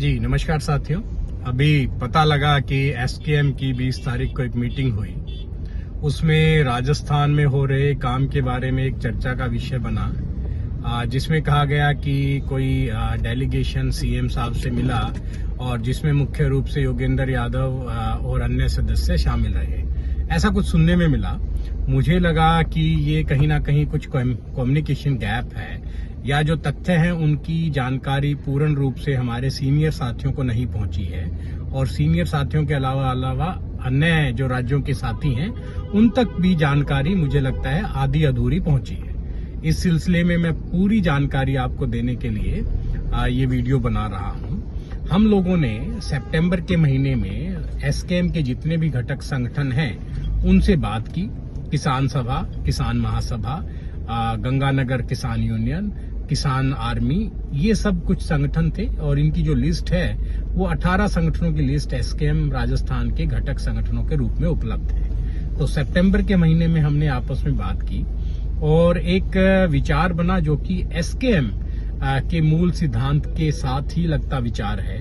जी नमस्कार साथियों। अभी पता लगा कि एसकेएम की 20 तारीख को एक मीटिंग हुई। उसमें राजस्थान में हो रहे काम के बारे में एक चर्चा का विषय बना, जिसमें कहा गया कि कोई डेलीगेशन सीएम साहब से मिला और जिसमें मुख्य रूप से योगेंद्र यादव और अन्य सदस्य शामिल रहे। ऐसा कुछ सुनने में मिला। मुझे लगा कि ये कहीं ना कहीं कुछ कम्युनिकेशन गैप है या जो तथ्य हैं उनकी जानकारी पूर्ण रूप से हमारे सीनियर साथियों को नहीं पहुंची है और सीनियर साथियों के अलावा अन्य जो राज्यों के साथी हैं उन तक भी जानकारी मुझे लगता है आधी अधूरी पहुंची है। इस सिलसिले में मैं पूरी जानकारी आपको देने के लिए ये वीडियो बना रहा हूं। हम लोगों ने सितंबर के महीने में एसकेएम के जितने भी घटक संगठन हैं उनसे बात की। किसान सभा, किसान महासभा, गंगानगर किसान यूनियन, किसान आर्मी, ये सब कुछ संगठन थे और इनकी जो लिस्ट है वो 18 संगठनों की लिस्ट एसकेएम राजस्थान के घटक संगठनों के रूप में उपलब्ध है। तो सितंबर के महीने में हमने आपस में बात की और एक विचार बना जो कि एसकेएम के मूल सिद्धांत के साथ ही लगता विचार है।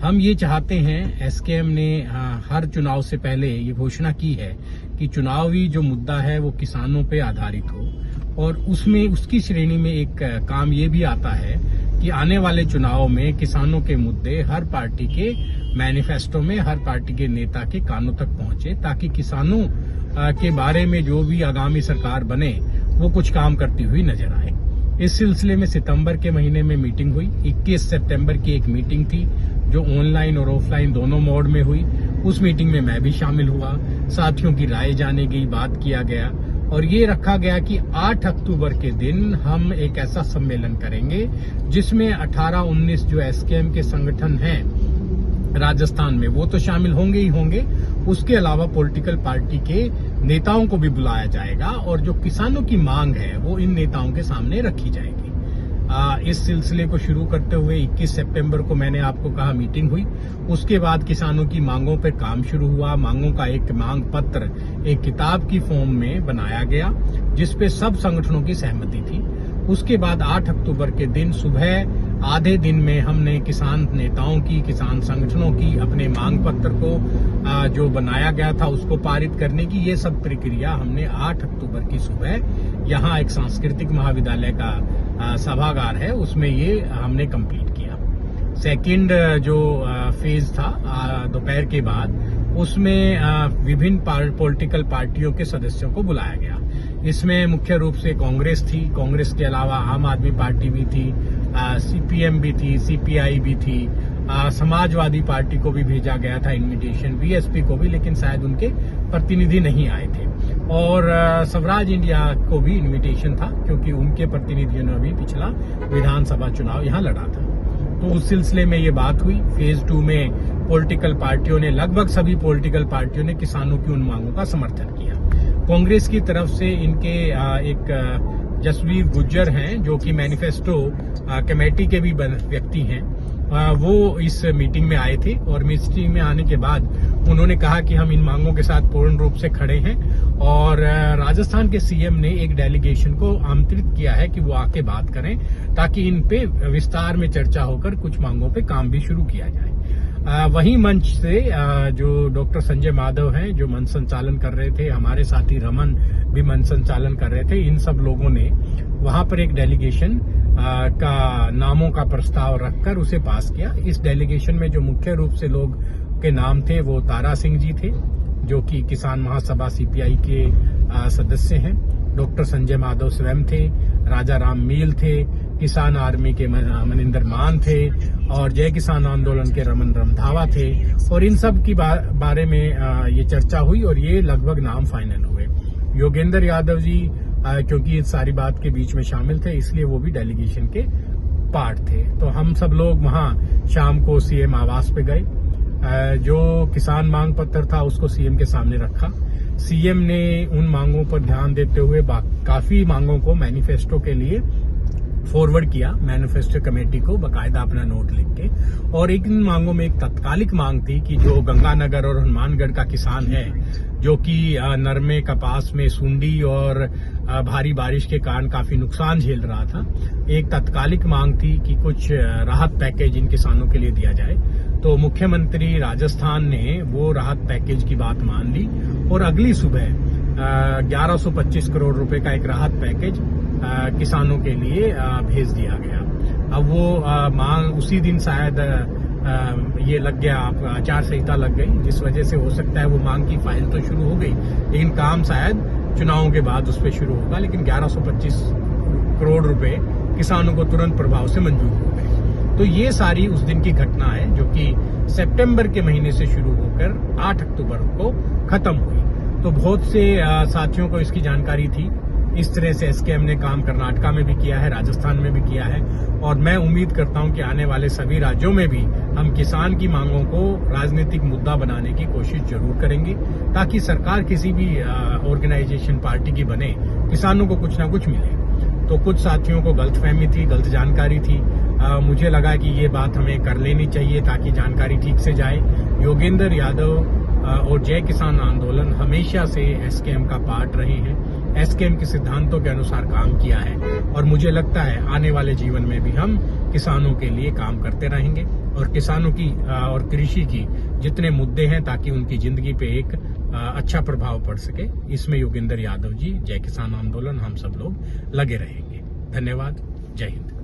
हम ये चाहते हैं, एसकेएम ने हर चुनाव से पहले ये घोषणा की है कि चुनावी जो मुद्दा है वो किसानों पे आधारित हो और उसमें उसकी श्रेणी में एक काम ये भी आता है कि आने वाले चुनाव में किसानों के मुद्दे हर पार्टी के मैनिफेस्टो में, हर पार्टी के नेता के कानों तक पहुंचे ताकि किसानों के बारे में जो भी आगामी सरकार बने वो कुछ काम करती हुई नजर आए। इस सिलसिले में सितंबर के महीने में मीटिंग हुई। 21 सितंबर की एक मीटिंग थी जो ऑनलाइन और ऑफलाइन दोनों मोड में हुई। उस मीटिंग में मैं भी शामिल हुआ। साथियों की राय जानी गई, बात किया गया और ये रखा गया कि 8 अक्टूबर के दिन हम एक ऐसा सम्मेलन करेंगे जिसमें 18-19 जो एसकेएम के संगठन हैं राजस्थान में वो तो शामिल होंगे ही होंगे, उसके अलावा पॉलिटिकल पार्टी के नेताओं को भी बुलाया जाएगा और जो किसानों की मांग है वो इन नेताओं के सामने रखी जाएगी। इस सिलसिले को शुरू करते हुए 21 सितंबर को मैंने आपको कहा मीटिंग हुई। उसके बाद किसानों की मांगों पर काम शुरू हुआ। मांगों का एक मांग पत्र एक किताब की फॉर्म में बनाया गया जिसपे सब संगठनों की सहमति थी। उसके बाद 8 अक्टूबर के दिन सुबह आधे दिन में हमने किसान नेताओं की, किसान संगठनों की अपने मांग पत्र को जो बनाया गया था उसको पारित करने की ये सब प्रक्रिया हमने 8 अक्टूबर की सुबह यहाँ एक सांस्कृतिक महाविद्यालय का सभागार है उसमें ये हमने कंप्लीट किया। सेकंड जो फेज था दोपहर के बाद उसमें विभिन्न पॉलिटिकल पार्टियों के सदस्यों को बुलाया गया। इसमें मुख्य रूप से कांग्रेस थी, कांग्रेस के अलावा आम आदमी पार्टी भी थी, सीपीएम भी थी, सीपीआई भी थी, समाजवादी पार्टी को भी भेजा गया था इनविटेशन, बीएसपी को भी, लेकिन शायद उनके प्रतिनिधि नहीं आए थे और स्वराज इंडिया को भी इनविटेशन था क्योंकि उनके प्रतिनिधियों ने भी पिछला विधानसभा चुनाव यहाँ लड़ा था। तो उस सिलसिले में ये बात हुई। फेज 2 में पॉलिटिकल पार्टियों ने, लगभग सभी पॉलिटिकल पार्टियों ने किसानों की उन मांगों का समर्थन किया। कांग्रेस की तरफ से इनके एक जसवीर गुज्जर हैं जो कि मैनिफेस्टो कमेटी के भी व्यक्ति हैं, वो इस मीटिंग में आए थे और मीटिंग में आने के बाद उन्होंने कहा कि हम इन मांगों के साथ पूर्ण रूप से खड़े हैं और राजस्थान के सीएम ने एक डेलीगेशन को आमंत्रित किया है कि वो आके बात करें ताकि इन पे विस्तार में चर्चा होकर कुछ मांगों पे काम भी शुरू किया जाए। वहीं मंच से जो डॉक्टर संजय माधव हैं जो मंच संचालन कर रहे थे, हमारे साथी रमन भी मंच संचालन कर रहे थे, इन सब लोगों ने वहां पर एक डेलीगेशन का नामों का प्रस्ताव रखकर उसे पास किया। इस डेलीगेशन में जो मुख्य रूप से लोग के नाम थे वो तारा सिंह जी थे जो कि किसान महासभा सीपीआई के सदस्य हैं, डॉक्टर संजय माधव स्वयं थे, राजा राम मील थे, किसान आर्मी के मनिंदर मान थे और जय किसान आंदोलन के रमन रमधावा थे और इन सब की बारे में ये चर्चा हुई और ये लगभग नाम फाइनल हुए। योगेंद्र यादव जी क्योंकि इस सारी बात के बीच में शामिल थे इसलिए वो भी डेलीगेशन के पार्ट थे। तो हम सब लोग वहां शाम को सीएम आवास पे गए। जो किसान मांग पत्र था उसको सीएम के सामने रखा। सीएम ने उन मांगों पर ध्यान देते हुए काफी मांगों को मैनिफेस्टो के लिए फॉरवर्ड किया, मैनिफेस्टो कमेटी को बकायदा अपना नोट लिख के। और इन मांगों में एक तत्कालिक मांग थी कि जो गंगानगर और हनुमानगढ़ का किसान है जो कि नरमे, कपास में सुंडी और भारी बारिश के कारण काफी नुकसान झेल रहा था। एक तत्कालिक मांग थी कि कुछ राहत पैकेज इन किसानों के लिए दिया जाए। तो मुख्यमंत्री राजस्थान ने वो राहत पैकेज की बात मान ली और अगली सुबह 1125 करोड़ रुपए का एक राहत पैकेज किसानों के लिए भेज दिया गया। अब वो मांग उसी दिन शायद ये लग गया, आचार संहिता लग गई, जिस वजह से हो सकता है वो मांग की फाइल तो शुरू हो गई, लेकिन काम शायद चुनावों के बाद उस पर शुरू होगा। लेकिन 1125 करोड़ रुपए किसानों को तुरंत प्रभाव से मंजूर हो गए। तो ये सारी उस दिन की घटना है जो कि सितंबर के महीने से शुरू होकर 8 अक्टूबर को खत्म हुई। तो बहुत से साथियों को इसकी जानकारी थी। इस तरह से एसकेएम ने काम कर्नाटका में भी किया है, राजस्थान में भी किया है, और मैं उम्मीद करता हूं कि आने वाले सभी राज्यों में भी हम किसान की मांगों को राजनीतिक मुद्दा बनाने की कोशिश जरूर करेंगे, ताकि सरकार किसी भी ऑर्गेनाइजेशन पार्टी की बने, किसानों को कुछ ना कुछ मिले। तो कुछ साथियों को गलतफहमी थी, गलत जानकारी थी। मुझे लगा कि ये बात हमें कर लेनी चाहिए ताकि जानकारी ठीक से जाए। योगेंद्र यादव और जय किसान आंदोलन हमेशा से एसकेएम का पार्ट रहे हैं, एसकेएम के सिद्धांतों के अनुसार काम किया है, और मुझे लगता है आने वाले जीवन में भी हम किसानों के लिए काम करते रहेंगे और किसानों की और कृषि की जितने मुद्दे हैं ताकि उनकी जिंदगी पे एक अच्छा प्रभाव पड़ सके, इसमें योगेंद्र यादव जी, जय किसान आंदोलन, हम सब लोग लगे रहेंगे। धन्यवाद। जय हिंद।